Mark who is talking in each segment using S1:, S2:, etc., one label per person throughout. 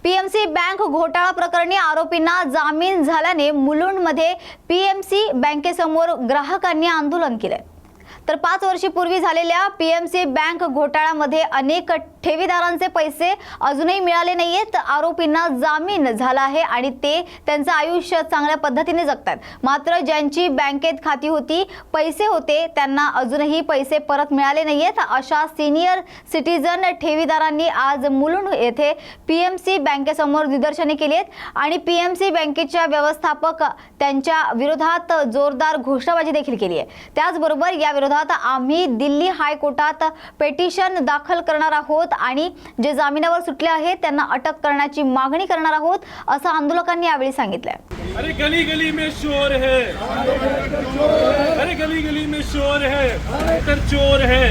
S1: PMC bank घोटाळा प्रकरणी आरोपींना जामीन झाल्याने मुलुंडमध्ये पीएमसी बँकेसमोर ग्राहकांनी आंदोलन केले। तर 5 वर्षांपूर्वी झालेल्या पीएमसी बँक घोटाळ्यामध्ये अनेक ठेवीदारांचे पैसे अजूनही मिळाले नाहीयेत। आरोपींना जामीन झाला आहे आणि ते त्यांचं आयुष्य चांगल्या पद्धतीने जगतात। मात्र ज्यांची बँकेत खाती होती, पैसे होते, त्यांना अजूनही पैसे परत मिळाले नाहीयेत। अशा सिनियर सिटीजन ठेवीदारांनी आज मुलुंड येथे पीएमसी बँकेसमोर निदर्शने केली आहेत आणि पीएमसी बँकेच्या व्यवस्थापक त्यांच्या विरोधात जोरदार घोषणाबाजी देखील केली आहे। त्याचबरोबर या विरोधात आम्ही दिल्ली हायकोर्टात पेटिशन दाखल करणार आहोत आणि जे जामिनावर सुटले आहेत त्यांना अटक करण्याची मागणी करणार आहोत, असं आंदोलकांनी यावेळी सांगितलं।
S2: अरे गली गली में शोर है, अरे गली गली में शोर है, डायरेक्टर चोर है,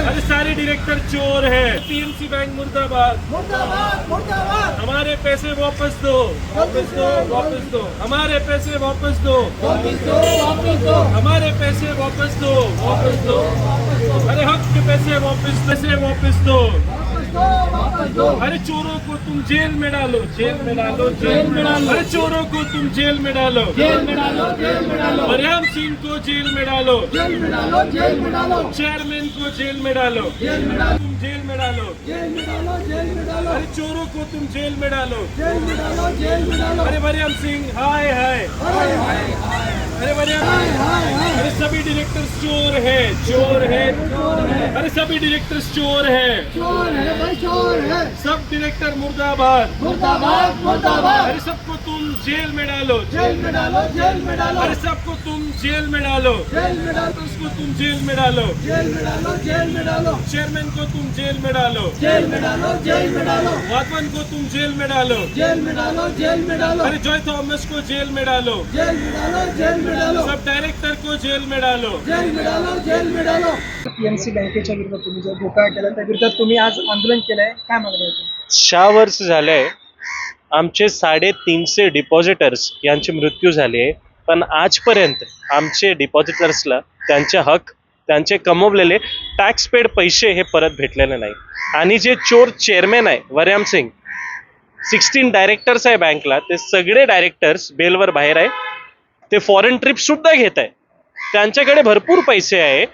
S2: अरे सारे डायरेक्टर चोर है। पीएमसी बैंक मुर्दाबाद, मुर्दाबाद, मुर्दाबाद। हमारे पैसे वापस दो, वापस दो, वापस दो। हमारे पैसे वापस दो, वापस दो, वापस दो। हमारे पैसे वापस दो, वापस दो। अरे हक के पैसे वापस दो। अरे चोरों को तुम जेल में डालो, जेल में डालो, जेल में डालो। अरे चोरों को तुम जेल में डालो, जेल में डालो, जेल में डालो। वरयाम सिंह को जेल में डालो, जेल में डालो, जेल में डालो। चेयरमैन को जेल में डालो, जेल में डालो, तुम जेल में डालो, जेल में डालो, जेल में डालो। अरे चोरों को तुम जेल में डालो, जेल में डालो, जेल में डालो। अरे वरयाम सिंह हाय हाय, अरे वरयाम, अरे सभी डायरेक्टर्स चोर है, चोर है, अरे सभी डायरेक्टर्स चोर है, चोर है भाई, चोर है। सब डायरेक्टर मुर्दाबाद, मुर्दाबाद, मुर्दाबाद। अरे सबको तुम जेल में डालो, जेल में डालो, जेल में डालो। अरे सबको तुम जेल में डालो, जेल में डालो। उसको तुम जेल में डालो, जेल में डालो, जेल में डालो। चेयरमैन को तुम जेल में डालो, जेल में डालो, जेल में डालो। वाधवन को तुम जेल में डालो, जेल में डालो, जेल में डालो। अरे जॉय थॉमस को जेल में डालो, जेल में डालो, जेल में डालो। सब डायरेक्टर को जेल में डालो, जेल में डालो, जेल में डालो।
S3: पीएमसी बँकेच्या विरोधात तुम्ही जो घोटाळा केला त्या विरोधात तुम्ही आज आंदोलन केलंय, काय मागणी आहे?
S4: 6 वर्ष झाले आमचे 350 डिपॉझिटर्स यांचे मृत्यू झाले, पण आजपर्यंत आमचे डिपॉझिटर्सला त्यांचे हक, त्यांचे कमवलेले टॅक्स पेड पैसे हे परत भेटलेले नाही। आणि जे चोर चेअरमॅन आहे वरयाम सिंग, 16 डायरेक्टर्स आहे बँकला, ते सगळे डायरेक्टर्स बेलवर बाहेर आहे। ते फॉरेन ट्रिप सुद्धा घेत आहे, त्यांच्याकडे भरपूर पैसे आहे।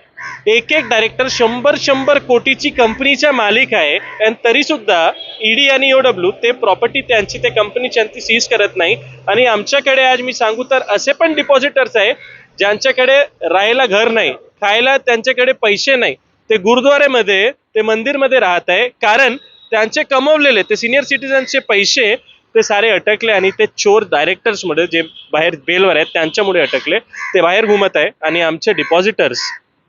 S4: एक डायरेक्टर 100 कोटीची कंपनीचा मालिक आहे आणि तरी सुद्धा ईडी आणि ईओडब्ल्यू ते प्रॉपर्टी त्यांची ते कंपनीची सीज करत नाही। आणि आमच्याकडे आज मी सांगू तर असे पण डिपॉझिटर्स आहे ज्यांच्याकडे राहायला घर नाही, खायला त्यांच्याकडे पैसे नाही, ते गुरुद्वारेमध्ये, ते मंदिरमध्ये राहत आहे, कारण त्यांचे कमवलेले ते सिनियर सिटीजनचे पैसे ते सारे अटकले आणि ते चोर डायरेक्टर्समध्ये जे बाहेर बेलवर आहेत त्यांच्यामुळे अटकले, ते बाहेर घुमत आहे। आणि आमचे डिपॉझिटर्स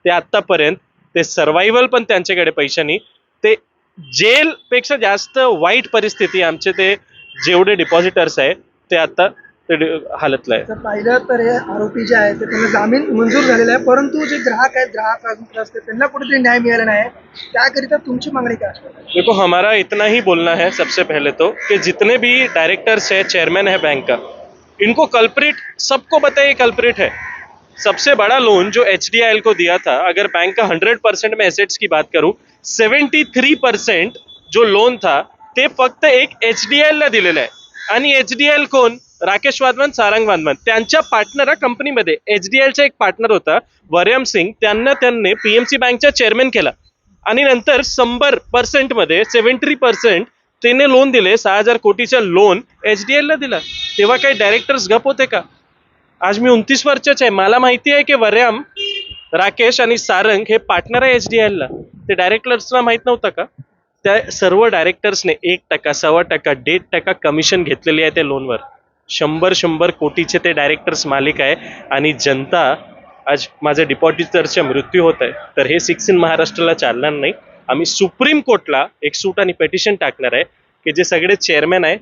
S4: ते आतापर्यंत ते सर्वायवल पण त्यांच्याकडे पैशानी, ते जेल पेक्षा जास्त वाईट परिस्थिती आमचे ते जेवढे डिपॉझिटर्स आहे ते आता ते हालतला आहे।
S3: तर पाहिलं तर हे आरोपी जे आहेत त्यांना जामीन मंजूर झालेला आहे, परंतु जे ग्राहक आहेत, ग्राहक अजून असते त्यांना कुठेतरी न्याय मिळाला नाही। त्याकरिता तुमची मागणी काय असते?
S4: देखो, हमारा इतना ही बोलना है सबसे पहले तो कि जितने भी डायरेक्टर्स है, चेयरमैन है बैंक का, इनको कल्प्रिट, सबको बताइए कल्प्रिट है। सबसे बड़ा लोन जो HDIL को दिया था, अगर बैंक का 100% में एसेट्स की बात करूं, 73% जो लोन था ते फक्त एक HDIL ला दिलेलं आहे। आणि HDIL कोण? राकेश वाधवन, सारंग वाधवन, त्यांच्या पार्टनर कंपनीमध्ये HDILचा एक पार्टनर होता वरयाम सिंग, त्यांनी पीएमसी बँकचा चेअरमॅन केला आणि नंतर 100% मध्ये 73% त्याने लोन दिले, 6000 कोटीचा लोन HDIL ला दिला। तेव्हा काही डायरेक्टर्स गप होते का? आज मी 29 वर्षाचा आहे, मला माहिती आहे की वरयाम, राकेश आणि सारंग हे पार्टनर आहे HDIL ला। ते डायरेक्टर्सला माहित नव्हतं का? त्या सर्व डायरेक्टर्सने 1%, 1.25%, 1.5% कमिशन घेतलेली आहे त्या लोनवर। 100 कोटीचे ते डायरेक्टर्स मालिक आहे आणि जनता आज माझ्या डिपॉझिटर्सचा मृत्यू होत आहे, तर हे 6 इन महाराष्ट्राला चालणार नाही। आम्ही सुप्रीम कोर्टला एक सूट आणि पेटिशन टाकणार आहे की जे सगळे चेअरमॅन आहे,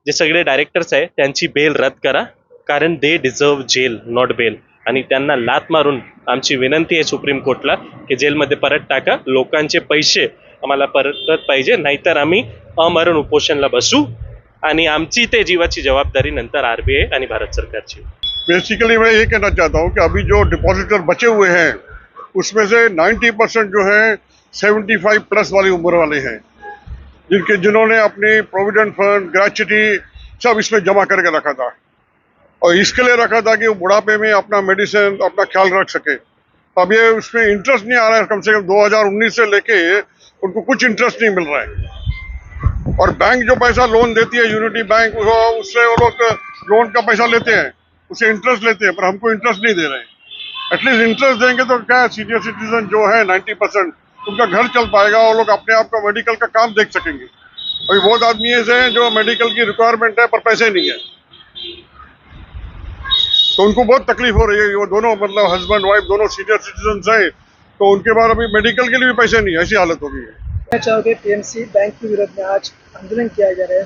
S4: जे सगळे डायरेक्टर्स आहे, त्यांची बेल रद्द करा, कारण दे डिझर्व जेल, नॉट बेल। आणि त्यांना लात मारून आमची विनंती आहे सुप्रीम कोर्टला की जेलमध्ये परत टाका, लोकांचे पैसे आम्हाला परत पाहिजे, नाहीतर आम्ही अमरण उपोषणला बसू आणि आमची ते जीवाची जवाबदारी नंतर RBI आणि भारत सरकारची।
S5: बेसिकली मैं ये कहना चाहता हूँ कि अभी जो डिपॉजिटर बचे हुए हैं उसमें से 90% जो है 75 प्लस वाली उम्र वाले हैं। जिन्होंने अपनी प्रोविडेंट फंड, ग्रेच्युटी सब इसमें जमा करके रखा था, और इसके लिए रखा था कि वो बुढ़ापे में अपना मेडिसिन, अपना ख्याल रख सके। तो अब ये उसमें इंटरेस्ट नहीं आ रहा है, कम से कम 2019 से लेके उनको कुछ इंटरेस्ट नहीं मिल रहा है। और बैंक जो पैसा लोन देती है, यूनिटी बैंक, उससे वो लोग लोन का पैसा लेते हैं, उससे इंटरेस्ट लेते हैं, पर हमको इंटरेस्ट नहीं दे रहे हैं। एटलीस्ट इंटरेस्ट देंगे तो क्या सीनियर सिटीजन जो है 90% उनका घर चल पाएगा, और लोग अपने आप का मेडिकल का काम देख सकेंगे। अभी बहुत आदमी ऐसे हैं जो मेडिकल की रिक्वायरमेंट है पर पैसे नहीं है, तो उनको बहुत तकलीफ हो रही है। वो दोनों मतलब हस्बैंड वाइफ दोनों सीनियर सिटीजन हैं, तो उनके बाद अभी मेडिकल के लिए भी पैसे नहीं है, ऐसी हालत हो गई है।
S3: क्या चाहोगे पीएमसी बैंक के विरोध में आज आंदोलन किया जा रहा है?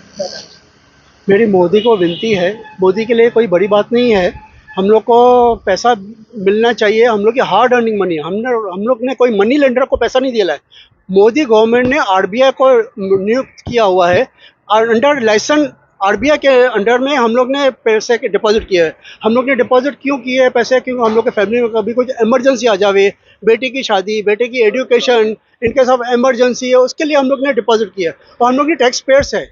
S6: मेरी मोदी को विनती है, मोदी के लिए कोई बड़ी बात नहीं है, हम लोग को पैसा मिलना चाहिए। हम लोग की हार्ड अर्निंग मनी, हम लोग ने कोई मनी लेंडर को पैसा नहीं दिया है। मोदी गवर्नमेंट ने आरबीआई को नियुक्त किया हुआ है, और अंडर लाइसेंस आरबीआई के अंडर में हम लोग ने पैसे के डिपॉजिट किया है। हम लोग ने डिपॉजिट क्यों किए है पैसे? क्योंकि हम लोग के फैमिली में कभी कुछ इमरजेंसी आ जावे, बेटी की शादी, बेटे की एजुकेशन, इनके सब इमरजेंसी है, उसके लिए हम लोग ने डिपॉजिट किया। और हम लोग ने टैक्स पेयर्स है,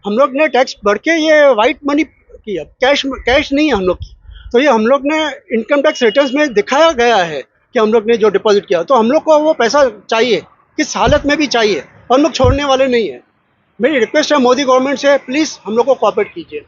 S6: हम लोग ने टैक्स भर के ये वाइट मनी किया, कैश नहीं है हम लोग की। तो ये हम लोग ने इनकम टैक्स रिटर्न्स में दिखाया गया है कि हम लोग ने जो डिपॉजिट किया, तो हम लोग को वो पैसा चाहिए, किस हालत में भी चाहिए, और हम लोग छोड़ने वाले नहीं है। मेरी रिक्वेस्ट है मोदी गवर्नमेंट से, प्लीज़ हम लोग को कोऑपरेट कीजिए।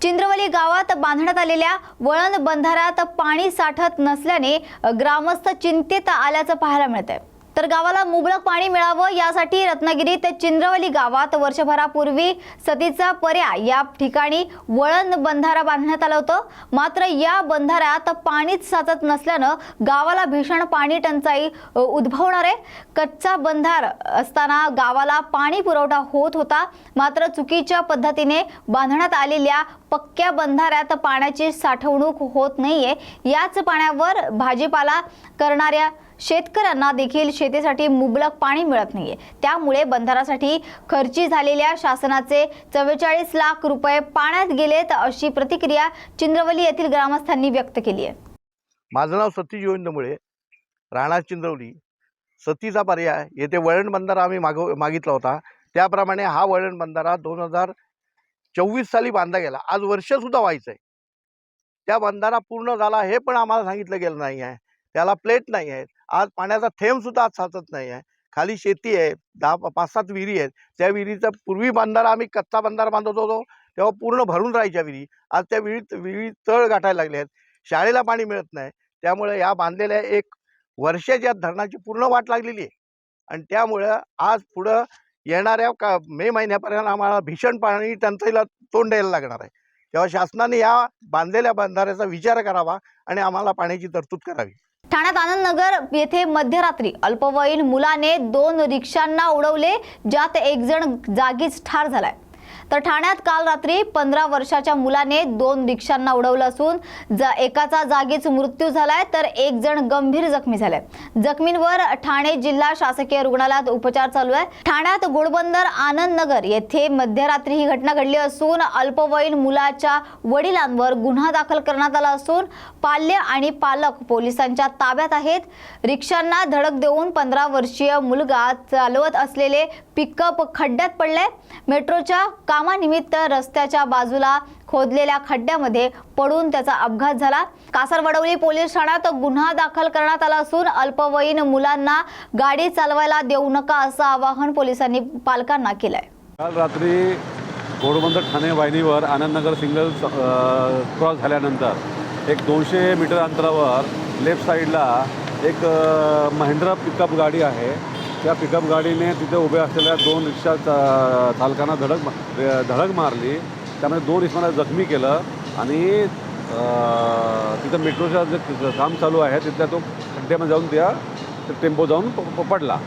S1: चिंद्रवली गावात बांधण्यात आलेल्या वळण बंधाऱ्यात पाणी साठत नसल्याने ग्रामस्थ चिंतेत आल्याचं पाहायला मिळतंय। तर गावाला मुबलक पाणी मिळावं यासाठी रत्नागिरीत चिंद्रवली गावात वर्षभरापूर्वी सतीचा पर्याय या ठिकाणी वळण बंधारा बांधण्यात आलं होतं। मात्र या बंधाऱ्यात पाणीच साचत नसल्यानं गावाला भीषण पाणी टंचाई उद्भवणार आहे। कच्चा बंधार असताना गावाला पाणी पुरवठा होत होता, मात्र चुकीच्या पद्धतीने बांधण्यात आलेल्या पक्क्या बंधाऱ्यात पाण्याची साठवणूक होत नाहीये। याच पाण्यावर भाजीपाला करणाऱ्या शेतकऱ्यांना देखील शेतीसाठी मुबलक पाणी मिळत नाहीये। त्यामुळे बंधारासाठी खर्ची झालेल्या शासनाचे 44 लाख रुपये पाण्यात गेलेत, अशी प्रतिक्रिया चिंद्रवली येथील ग्रामस्थांनी व्यक्त केली आहे।
S7: माझं नाव सतीश गोविंदमुळे, राहणार चिंद्रवली। सतीचा पर्याय येथे वळण बंधारा आम्ही मागितला होता, त्याप्रमाणे हा वळण बंधारा 2024 साली बांधला गेला। आज वर्षसुद्धा व्हायचं आहे। त्या बंधारा पूर्ण झाला हे पण आम्हाला सांगितलं गेलं नाही आहे, त्याला प्लेट नाही आहे। आज पाण्याचा थेंब सुद्धा आज साचत नाही आहे। खाली शेती आहे, 5-7 विहिरी आहेत। त्या विहिरीचा पूर्वी बंधारा आम्ही कच्चा बंधारा बांधत होतो तेव्हा पूर्ण भरून राहायच्या विहिरी, आज त्या विहिरीत तळ गाठायला लागले आहेत। शाळेला पाणी मिळत नाही, त्यामुळे या बांधलेल्या 1 वर्षाच्या धरणाची पूर्ण वाट लागलेली आहे, आणि त्यामुळे आज पुढं येणाऱ्या मे महिन्यापर्यंत आम्हाला भीषण पाणी टंचाईला तोंड द्यायला लागणार आहे। तेव्हा शासनाने या बांधलेल्या बंधाऱ्याचा विचार करावा आणि आम्हाला पाण्याची तरतूद करावी।
S1: ठाण्यात आनंदनगर येथे मध्यरात्री अल्पवयीन मुलाने 2 रिक्षांना उडवले, ज्यात एक जण जागीच ठार झालाय। तर ठाण्यात काल रात्री 15 वर्षाच्या मुलाने 2 रिक्षांना उडवलं असून एकाचा जागीच मृत्यू झालाय, तर एक जण गंभीर जखमी झालाय। जखमींवर ठाणे जिल्हा शासकीय रुग्णालयात उपचार चालू आहे। ठाण्यात घोडबंदर आनंदनगर येथे मध्यरात्री ही घटना घडली असून अल्पवयीन मुलाच्या वडिलांवर गुन्हा दाखल करण्यात आला असून पाल्य आणि पालक पोलिसांच्या ताब्यात आहेत। रिक्षांना धडक देऊन 15 वर्षीय मुलगा चालवत असलेले पिकअप खड्ड्यात पडले। मेट्रोच्या कामानिमित्त रस्त्याच्या बाजूला खोदलेल्या खड्ड्यामध्ये पडून त्याचा अपघात झाला। कासारवडवली पोलीस ठाण्यात गुन्हा दाखल करण्यात आला असून अल्पवयीन मुलांना गाडी चालवायला देऊ नका असं आवाहन पोलिसांनी पालकांना केलंय।
S8: काल रात्री घोडबंदर ठाणे वाहिनीवर आनंदनगर सिग्नल क्रॉस झाल्यानंतर एक 200 मीटर अंतरावर लेफ्ट साईडला एक महिंद्रा पिकअप गाडी आहे। त्या पिकअप गाडीने तिथे उभे असलेल्या 2 रिक्षा चालकांना धडक मारली। त्यामुळे 2 रिक्षांना जखमी केलं आणि तिथं मेट्रोचं जे काम चालू आहे तिथल्या तो खड्ड्यामध्ये जाऊन त्या टेम्पो जाऊन पडला।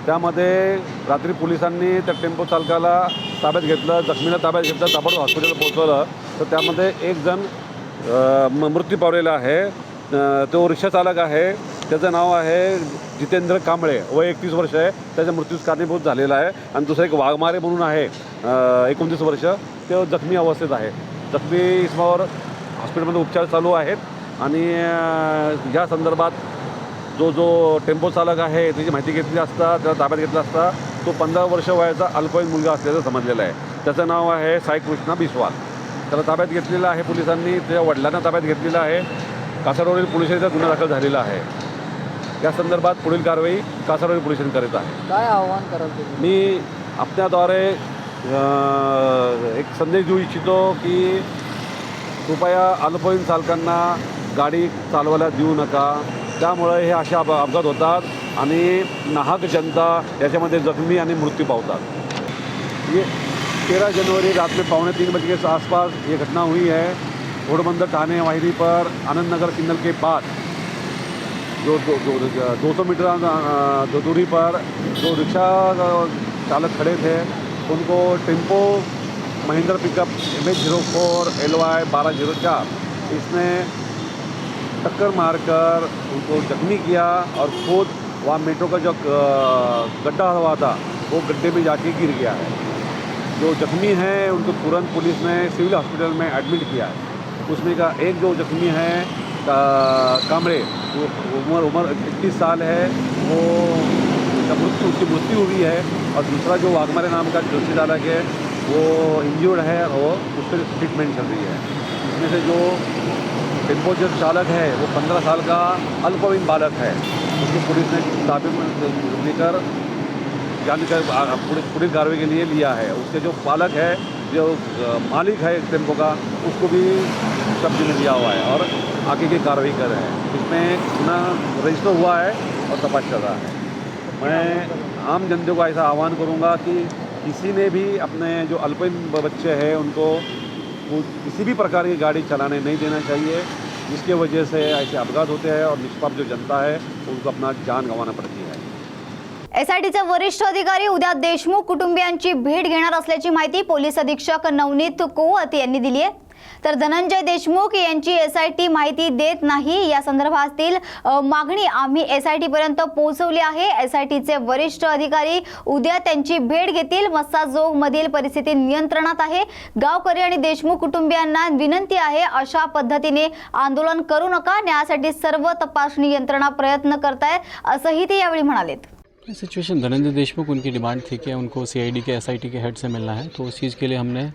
S8: त्यामध्ये रात्री पोलिसांनी त्या टेम्पो चालकाला ताब्यात घेतलं, जखमीला ताब्यात घेतलं, ताबडतोब हॉस्पिटलला पोहोचवलं। तर त्यामध्ये एक जण मृत्यू पावलेला आहे। तो रिक्षा चालक आहे, त्याचं नाव आहे जितेंद्र कांबळे, वय 31 वर्ष आहे, त्याच्या मृत्यूस कारणीभूत झालेला आहे। आणि दुसरा एक वाघमारे म्हणून आहे 29 वर्ष, ते जखमी अवस्थेत आहे। जखमी इसमावर हॉस्पिटलमध्ये उपचार चालू आहेत। आणि या संदर्भात जो टेम्पो चालक आहे त्याची माहिती घेतली असता, त्याला ताब्यात घेतला असता तो 15 वर्ष वयाचा अल्पवयीन मुलगा असल्याचं समजलेलं आहे. त्याचं नाव आहे साई कृष्णा बिस्वाल. त्याला ताब्यात घेतलेलं आहे पोलिसांनी. त्याच्या वडिलांना ताब्यात घेतलेलं आहे. कासारवरील पोलीस स्टेशनात गुन्हा दाखल झालेला आहे. या संदर्भात पुढील कारवाई कासारवरील पोलिसांनी करीत आहे.
S9: काय आव्हान कराल तुम्ही?
S8: मी आपल्याद्वारे एक संदेश देऊ इच्छितो की कृपया अल्पवयीन चालकांना गाडी चालवायला देऊ नका. त्यामुळे हे असे अपघात होतात आणि नाहक जनता याच्यामध्ये जखमी आणि मृत्यू पावतात. ये 13 जनवरी रात में 2:45 बजे के आसपास ये घटना हुई है. घोड़बंदर थाने वाहिनी पर आनंद नगर सिग्नल के बाद जो 200 मीटर दूरी पर जो रिक्शा चालक खड़े थे उनको tempo Mahindra pickup MH04 LY 1204 इसने टक्कर मारकर उनको जख्मी किया और खुद वहाँ मेट्रो का जो गड्ढा हुआ था वो गड्ढे में जाके गिर गया है. जो जख्मी हैं उनको तुरंत पुलिस ने सिविल हॉस्पिटल में एडमिट किया है. उसमें का एक जो जख्मी है कामरे, वो उम्र 31 साल है, वो उसकी मृत्यु हुई है. और दूसरा जो वाघमारे नाम का रिक्शा चालक है वो इंजर्ड है और वो उस पर ट्रीटमेंट चल रही है. इसमें से जो टेम्पो जो चालक है वो 15 साल का अल्पवयीन बालक है. उसको पुलिस ने ताबे में लेकर जानकर पूरी कार्रवाई के लिए लिया है. उसके जो पालक है, जो मालिक है टेम्पो का, उसको भी कब्जे में लिया हुआ है और आगे की कार्रवाई कर रहे हैं. इसमें गुनाह रजिस्टर हुआ है और तपास चल रहा है. मैं आम जनता को ऐसा आह्वान करूंगा कि किसी ने भी अपने जो अल्पवयीन बच्चे हैं उनको किसी भी प्रकार की गाड़ी चलाने नहीं देना चाहिए, जिसके वजह से ऐसे अपघात होते हैं और निष्पाप जो जनता है उनको अपना जान गंवाना पड़ती है.
S1: एसआयटीचे वरिष्ठ अधिकारी उद्या देशमुख कुटुंबियांची भेट घेणार असल्याची माहिती पोलीस अधीक्षक नवनीत कोवत यांनी दिली आहे. तर धनंजय देशमुख यांची एसआयटी माहिती देत नाही या संदर्भातील मागणी आम्ही एसआयटी पर्यंत पोहोचवली आहे. एसआयटीचे वरिष्ठ अधिकारी उद्या त्यांची भेट घेतील. मस्साजोग मधील परिस्थिती नियंत्रणात आहे. गावकरी आणि देशमुख कुटुंबियांना विनंती आहे, अशा पद्धतीने आंदोलन करू नका. न्यायासाठी सर्व तपासणी यंत्रणा प्रयत्न करतायत असंही ते यावेळी म्हणालेत.
S10: सिचुएशन धनंजय देशमुख उनकी डिमांड थी कि उनको सीआईडी के एसआईटी के हेड से मिलना है, तो उस चीज़ के लिए हमने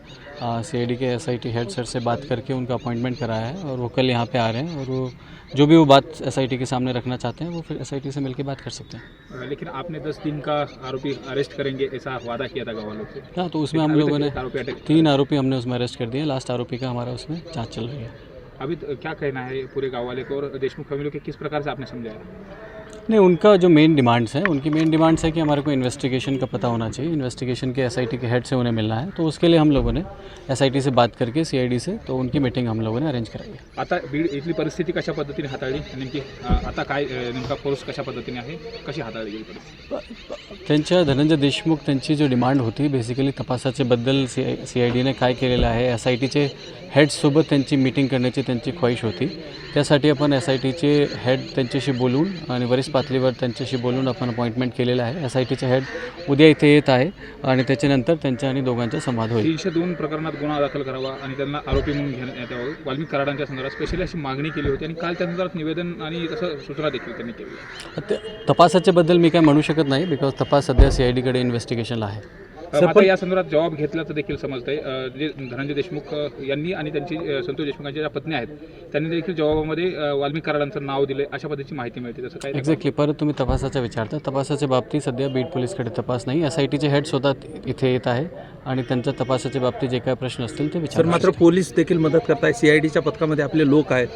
S10: सीआईडी के एसआईटी हेड सर से बात करके उनका अपॉइंटमेंट कराया है और वो कल यहाँ पे आ रहे हैं और वो जो भी वो बात एसआईटी के सामने रखना चाहते हैं वो फिर एसआईटी से मिलकर बात कर सकते हैं.
S11: लेकिन आपने 10 दिन का आरोपी अरेस्ट करेंगे ऐसा वादा किया था गाँव वालों से.
S10: हाँ, तो उसमें हम लोगों ने 3 आरोपी हमने उसमें अरेस्ट कर दिए. लास्ट आरोपी का हमारा उसमें जाँच चल रही है.
S11: अभी क्या कहना है पूरे गाँव वाले को और देशमुख फैमिली को किस प्रकार से आपने समझाया?
S10: नहीं, उनका जो मेन डिमांड्स है, उनकी मेन डिमांड्स है कि हमारे को इन्वेस्टिगेशन का पता होना चाहिए. इन्वेस्टिगेशन के एसआईटी के हेड से उन्हें मिलना है, तो उसके लिए हम लोगों ने एसआईटी से बात करके सीआईडी से तो उनकी मीटिंग हम लोगों ने अरेंज कराई है.
S11: आता बीड इथली परिस्थिती कशा पद्धतीने हाताळली नेमकी? आता काय नेमका फोर्स कशा पद्धतीने आहे, कशी हाताळली गेली परिस्थिती?
S10: त्यांच्या धनंजय देशमुख त्यांची जो डिमांड होती बेसिकली तपासाचे बद्दल सीआयडीने काय केलेलं आहे, एसआयटीचे हेडसोबत त्यांची मीटिंग करण्याची त्यांची ख्वाहिश होती. त्यासाठी आपण एसआयटीचे हेड त्यांच्याशी बोलून आणि वरिष्ठ पातळीवर त्यांच्याशी बोलून आपण अपॉइंटमेंट केलेलं आहे. एसआयटीचे हेड उद्या इथे येत आहे आणि त्याच्यानंतर त्यांच्या आणि दोघांचा संवाद होईल.
S11: 302 प्रकरणात गुन्हा दाखल करावा आणि त्यांना आरोपी म्हणून घेण्यात यावं, वाल्मिक कराडांच्या संदर्भात स्पेशली अशी मागणी केली होती आणि काल त्या संदर्भात निवेदन आणि तसं सूचना देखील त्यांनी केली.
S10: तपासाच्या बद्दल मी काय म्हणू शकत नाही, बिकॉज तपास सध्या सीआयडीकडे इन्व्हेस्टिगेशनला आहे.
S11: आता या संदर्भात जबाब घेतल्याचं देखील समजतंय. जे धनंजय देशमुख यांनी आणि त्यांची संतोष देशमुखांच्या ज्या पत्नी आहेत त्यांनी देखील जबाबामध्ये वाल्मिक कराडांचं नाव दिले अशा पद्धतीची माहिती मिळते. तसं काय?
S10: एक्झॅक्टली. परत तुम्ही तपासाचा विचारता. तपासाच्या बाबतीत सध्या बीड पोलीसकडे तपास नाही. एसआयटीचे हेड स्वतः इथे येत आहे आणि त्यांच्या तपासाच्या बाबतीत जे काही प्रश्न असतील ते विचार.
S12: मात्र पोलीस देखील मदत करताय. सीआयडीच्या पथकामध्ये आपले लोक आहेत.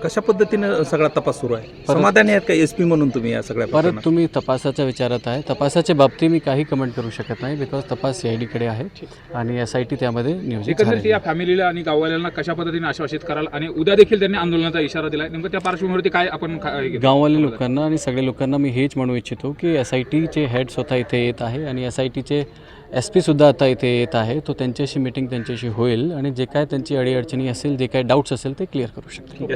S12: कशा पद्धतीने सगळा तपास सुरू आहे? समाधानी आहेत का एसपी म्हणून तुम्ही या सगळ्या?
S10: परत तुम्ही तपासाच्या विचारत आहे. तपासाच्या बाबतीत मी काही कमेंट करू शकत नाही, बिकॉज तपास सीआयडीकडे आहे आणि एसआयटी त्यामध्ये नियोजित
S11: एकंदरीत या फॅमिलीला आणि गाववाल्यांना कशा पद्धतीने आश्वासित कराल आणि उद्या देखील त्यांनी आंदोलनाचा इशारा दिला, नेमकं त्या पार्श्वभूमीवरती काय आपण
S10: गाववाले लोकांना आणि सगळ्या लोकांना मी हेच म्हणू इच्छितो की एसआयटीचे हेड स्वतः इथे येत आहे आणि एसआयटीचे SP-सुद्धा आता इथे येत आहे. तो त्यांच्याशी मीटिंग त्यांच्याशी होईल आणि जे काय त्यांची अडीअडचणी असेल, जे काय डाऊट्स असेल ते क्लिअर करू शकतील.